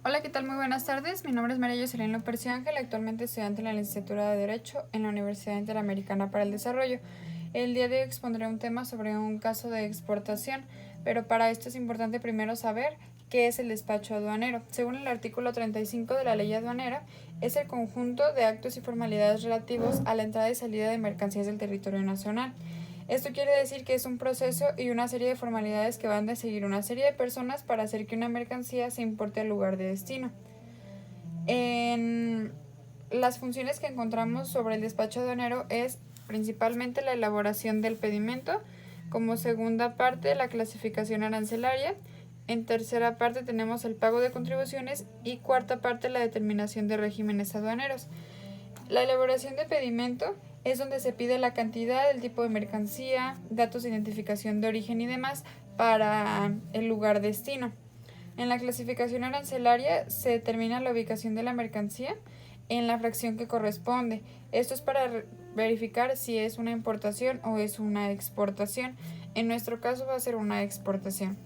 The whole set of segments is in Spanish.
Hola, ¿qué tal? Muy buenas tardes. Mi nombre es María Jocelyn López Ángel, actualmente estudiante en la licenciatura de Derecho en la Universidad Interamericana para el Desarrollo. El día de hoy expondré un tema sobre un caso de exportación, pero para esto es importante primero saber qué es el despacho aduanero. Según el artículo 35 de la Ley Aduanera, es el conjunto de actos y formalidades relativos a la entrada y salida de mercancías del territorio nacional. Esto quiere decir que es un proceso y una serie de formalidades que van a seguir una serie de personas para hacer que una mercancía se importe al lugar de destino. En las funciones que encontramos sobre el despacho aduanero es principalmente la elaboración del pedimento, como segunda parte la clasificación arancelaria, en tercera parte tenemos el pago de contribuciones y cuarta parte la determinación de regímenes aduaneros. La elaboración de pedimento es donde se pide la cantidad, el tipo de mercancía, datos de identificación de origen y demás para el lugar destino. En la clasificación arancelaria se determina la ubicación de la mercancía en la fracción que corresponde. Esto es para verificar si es una importación o es una exportación. En nuestro caso va a ser una exportación.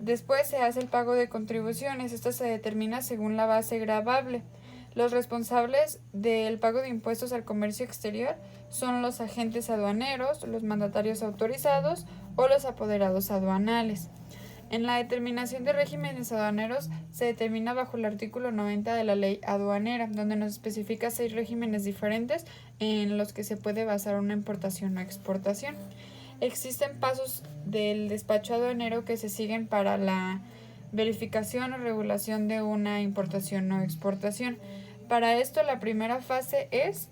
Después se hace el pago de contribuciones. Esto se determina según la base gravable. Los responsables del pago de impuestos al comercio exterior son los agentes aduaneros, los mandatarios autorizados o los apoderados aduanales. En la determinación de regímenes aduaneros se determina bajo el artículo 90 de la Ley Aduanera, donde nos especifica 6 regímenes diferentes en los que se puede basar una importación o exportación. Existen pasos del despacho aduanero que se siguen para la verificación o regulación de una importación o exportación. Para esto, la primera fase es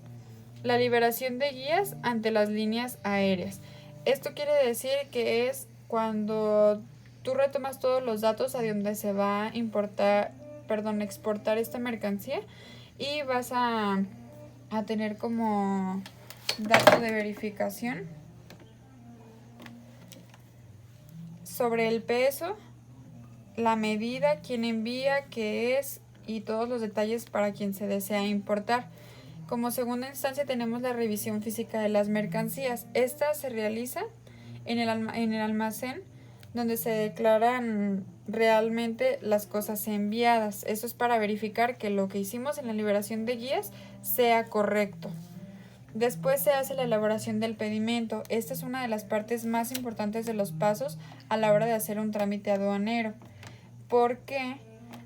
la liberación de guías ante las líneas aéreas. Esto quiere decir que es cuando tú retomas todos los datos a donde se va a exportar esta mercancía y vas a tener como datos de verificación sobre el peso, la medida, quién envía, qué es y todos los detalles para quien se desea importar. Como segunda instancia tenemos la revisión física de las mercancías. Esta se realiza en el almacén donde se declaran realmente las cosas enviadas. Eso es para verificar que lo que hicimos en la liberación de guías sea correcto. Después se hace la elaboración del pedimento. Esta es una de las partes más importantes de los pasos a la hora de hacer un trámite aduanero, porque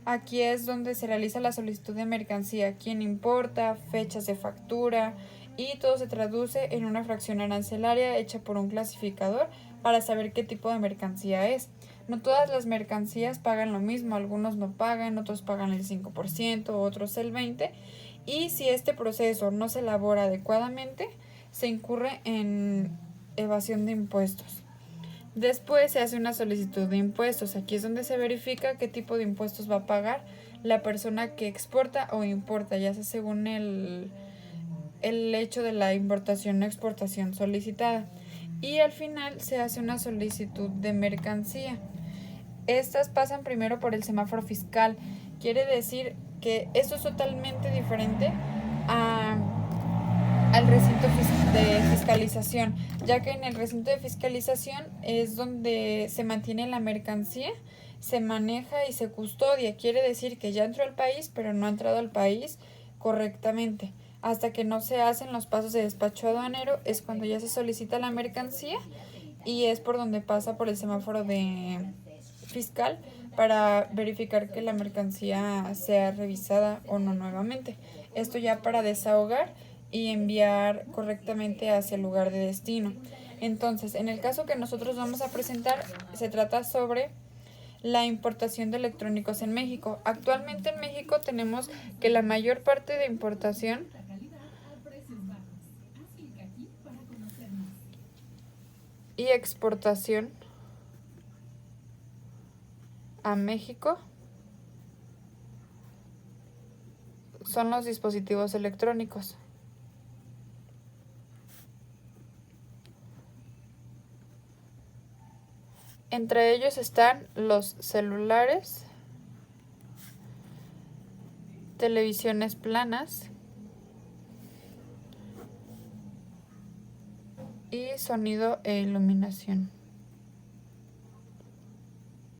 aquí es donde se realiza la solicitud de mercancía, quién importa, fechas de factura y todo se traduce en una fracción arancelaria hecha por un clasificador para saber qué tipo de mercancía es. No todas las mercancías pagan lo mismo, algunos no pagan, otros pagan el 5%, otros el 20%, y si este proceso no se elabora adecuadamente, se incurre en evasión de impuestos. Después se hace una solicitud de impuestos. Aquí es donde se verifica qué tipo de impuestos va a pagar la persona que exporta o importa, ya sea según el hecho de la importación o exportación solicitada. Y al final se hace una solicitud de mercancía. Estas pasan primero por el semáforo fiscal. Quiere decir que esto es totalmente diferente al recinto de fiscalización, ya que en el recinto de fiscalización es donde se mantiene la mercancía, se maneja y se custodia. Quiere decir que ya entró al país, pero no ha entrado al país correctamente. Hasta que no se hacen los pasos de despacho aduanero es cuando ya se solicita la mercancía y es por donde pasa por el semáforo de fiscal para verificar que la mercancía sea revisada o no nuevamente. Esto ya para desahogar y enviar correctamente hacia el lugar de destino. Entonces, en el caso que nosotros vamos a presentar, se trata sobre la importación de electrónicos en México. Actualmente en México tenemos que la mayor parte de importación y exportación a México son los dispositivos electrónicos. Entre ellos están los celulares, televisiones planas y sonido e iluminación.